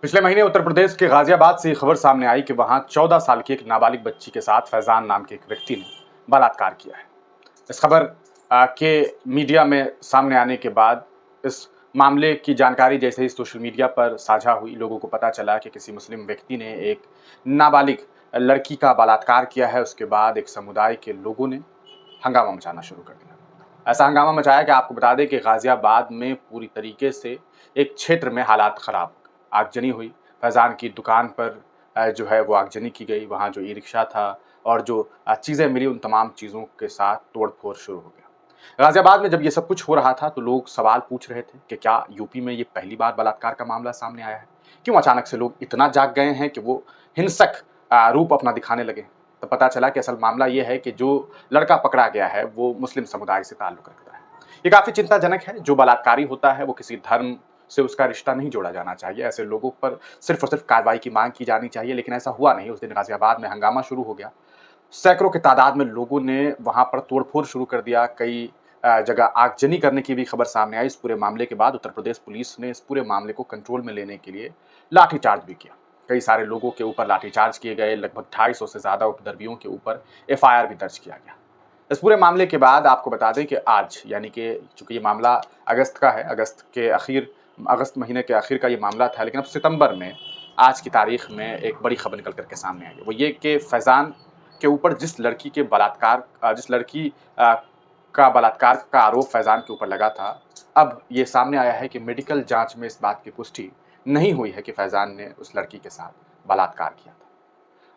पिछले महीने उत्तर प्रदेश के गाजियाबाद से ये खबर सामने आई कि वहां 14 साल की एक नाबालिग बच्ची के साथ फैजान नाम के एक व्यक्ति ने बलात्कार किया है। इस खबर के मीडिया में सामने आने के बाद इस मामले की जानकारी जैसे ही सोशल मीडिया पर साझा हुई, लोगों को पता चला कि किसी मुस्लिम व्यक्ति ने एक नाबालिग लड़की का बलात्कार किया है। उसके बाद एक समुदाय के लोगों ने हंगामा मचाना शुरू कर दिया। ऐसा हंगामा मचाया कि आपको बता दें कि गाजियाबाद में पूरी तरीके से एक क्षेत्र में हालात खराब, आगजनी हुई। फैज़ान की दुकान पर जो है वो आगजनी की गई। वहाँ जो ई-रिक्शा था और जो चीज़ें मिली, उन तमाम चीज़ों के साथ तोड़-फोड़ शुरू हो गया। गाज़ियाबाद में जब ये सब कुछ हो रहा था तो लोग सवाल पूछ रहे थे कि क्या यूपी में ये पहली बार बलात्कार का मामला सामने आया है? क्यों अचानक से लोग इतना जाग गए हैं कि वो हिंसक रूप अपना दिखाने लगे? तो पता चला कि असल मामला ये है कि जो लड़का पकड़ा गया है वो मुस्लिम समुदाय से ताल्लुक़ रखता है। ये काफ़ी चिंताजनक है। जो बलात्कारी होता है वो किसी धर्म से उसका रिश्ता नहीं जोड़ा जाना चाहिए। ऐसे लोगों पर सिर्फ़ और सिर्फ़ कार्रवाई की माँग की जानी चाहिए, लेकिन ऐसा हुआ नहीं। उस दिन गाज़ियाबाद में हंगामा शुरू हो गया। सैकड़ों की तादाद में लोगों ने वहाँ पर तोड़-फोड़ शुरू कर दिया। कई जगह आगजनी करने की भी खबर सामने आई। इस पूरे मामले के बाद उत्तर प्रदेश पुलिस ने इस पूरे मामले को कंट्रोल में लेने के लिए लाठीचार्ज भी किया। कई सारे लोगों के ऊपर लाठीचार्ज किए गए। लगभग 250 से ज़्यादा उपद्रवियों के ऊपर एफआईआर भी दर्ज किया गया। इस पूरे मामले के बाद आपको बता दें कि आज, यानी कि चूँकि ये मामला अगस्त का है, अगस्त महीने के आखिर का ये मामला था, लेकिन अब सितंबर में आज की तारीख में एक बड़ी खबर निकल कर के सामने आई है। वो ये कि फैज़ान के ऊपर जिस लड़की का बलात्कार का आरोप फैज़ान के ऊपर लगा था, अब ये सामने आया है कि मेडिकल जाँच में इस बात की पुष्टि नहीं हुई है कि फैज़ान ने उस लड़की के साथ बलात्कार किया था।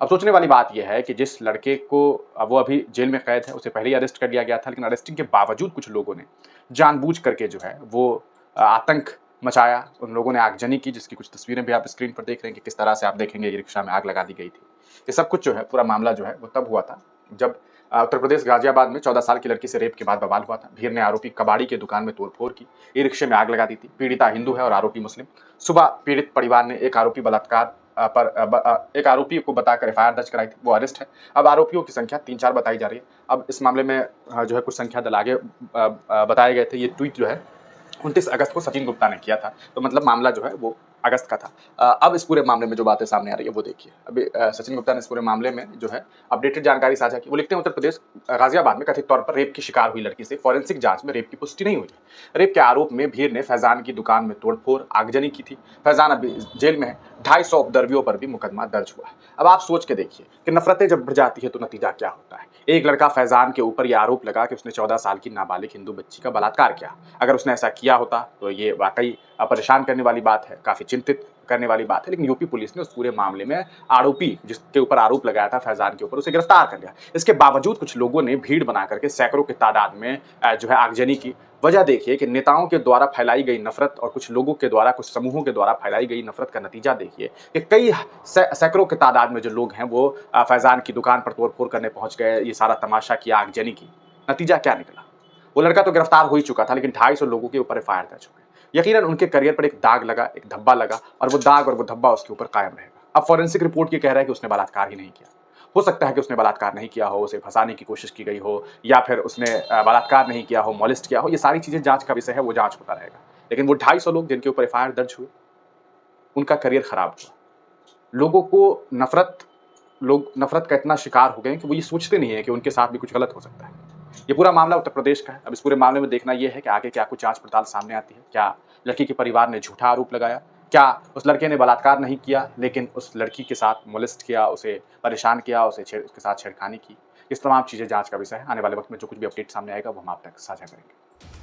अब सोचने वाली बात यह है कि जिस लड़के को वो अभी जेल में कैद है, उसे पहले ही अरेस्ट कर लिया गया था, लेकिन अरेस्टिंग के बावजूद कुछ लोगों ने जानबूझ करके जो है वो आतंक मचाया। उन लोगों ने आगजनी की, जिसकी कुछ तस्वीरें भी आप स्क्रीन पर देख रहे हैं कि किस तरह से आप देखेंगे ये रिक्शा में आग लगा दी गई थी। ये सब कुछ जो है, पूरा मामला जो है वो तब हुआ था जब उत्तर प्रदेश गाजियाबाद में 14 साल की लड़की से रेप के बाद बवाल हुआ था। भीड़ ने आरोपी कबाड़ी की दुकान में तोड़-फोड़ की, ई-रिक्शे में आग लगा दी थी। पीड़िता हिंदू है और आरोपी मुस्लिम। सुबह पीड़ित परिवार ने एक आरोपी को बताकर एफआईआर दर्ज कराई थी, वो अरेस्ट है। अब आरोपियों की संख्या 3-4 बताई जा रही है। अब इस मामले में जो है कुछ संख्या दल आगे बताए गए थे। ये ट्वीट जो है 29 अगस्त को सचिन गुप्ता ने किया था, तो मतलब मामला जो है वो अगस्त का था। अब इस पूरे मामले में जो बातें सामने आ रही है वो देखिए। अभी सचिन गुप्ता ने इस पूरे मामले में जो है अपडेटेड जानकारी साझा की। वो लिखते हैं, उत्तर प्रदेश गाजियाबाद में कथित तौर पर रेप की शिकार हुई लड़की से फॉरेंसिक जांच में रेप की पुष्टि नहीं हुई है। रेप के आरोप में भीड़ ने फैज़ान की दुकान में तोड़फोड़, आगजनी की थी। फैज़ान अभी जेल में है। 250 उपद्रवियों पर भी मुकदमा दर्ज हुआ है। अब आप सोच के देखिए कि नफरतें जब बढ़ जाती है तो नतीजा क्या होता है। एक लड़का फैज़ान के ऊपर यह आरोप लगा कि उसने 14 साल की नाबालिग हिंदू बच्ची का बलात्कार किया। अगर उसने ऐसा किया होता तो ये वाकई परेशान करने वाली बात है, काफ़ी चिंतित करने वाली बात है। लेकिन यूपी पुलिस ने उस पूरे मामले में आरोपी जिसके ऊपर आरोप लगाया था फैज़ान के ऊपर, उसे गिरफ्तार कर लिया। इसके बावजूद कुछ लोगों ने भीड़ बना करके सैकड़ों की तादाद में जो है आगजनी की। वजह देखिए कि नेताओं के द्वारा फैलाई गई नफरत और कुछ लोगों के द्वारा, कुछ समूहों के द्वारा फैलाई गई नफरत का नतीजा देखिए कि कई सैकड़ों की तादाद में जो लोग हैं वो फैज़ान की दुकान पर तोड़-फोड़ करने पहुंच गए। ये सारा तमाशा किया, आगजनी की। नतीजा क्या निकला? वो लड़का तो गिरफ्तार हो ही चुका था, लेकिन 250 लोगों के ऊपर एफआईआर दर्ज हो गई। यकीनन उनके करियर पर एक दाग लगा, एक धब्बा लगा, और वो दाग और वो धब्बा उसके ऊपर कायम रहेगा। अब फॉरेंसिक रिपोर्ट ये कह रहा है कि उसने बलात्कार ही नहीं किया। हो सकता है कि उसने बलात्कार नहीं किया हो, उसे फंसाने की कोशिश की गई हो, या फिर उसने बलात्कार नहीं किया हो, मॉलेस्ट किया हो। ये सारी चीजें जांच का विषय है, वो जांच होता रहेगा। लेकिन वो 250 लोग जिनके ऊपर एफआईआर दर्ज हुई, उनका करियर खराब हुआ। लोगों को लोग नफरत का इतना शिकार हो गए हैं कि वो ये सोचते नहीं है कि उनके साथ भी कुछ गलत हो सकता है। ये पूरा मामला उत्तर प्रदेश का है। अब इस पूरे मामले में देखना ये है कि आगे क्या कुछ जांच पड़ताल सामने आती है। क्या लड़की के परिवार ने झूठा आरोप लगाया? क्या उस लड़के ने बलात्कार नहीं किया, लेकिन उस लड़की के साथ मोलेस्ट किया, उसे परेशान किया, उसके साथ छेड़खानी की? इस तमाम चीज़ें जांच का विषय है। आने वाले वक्त में जो कुछ भी अपडेट सामने आएगा वो हम आप तक साझा करेंगे।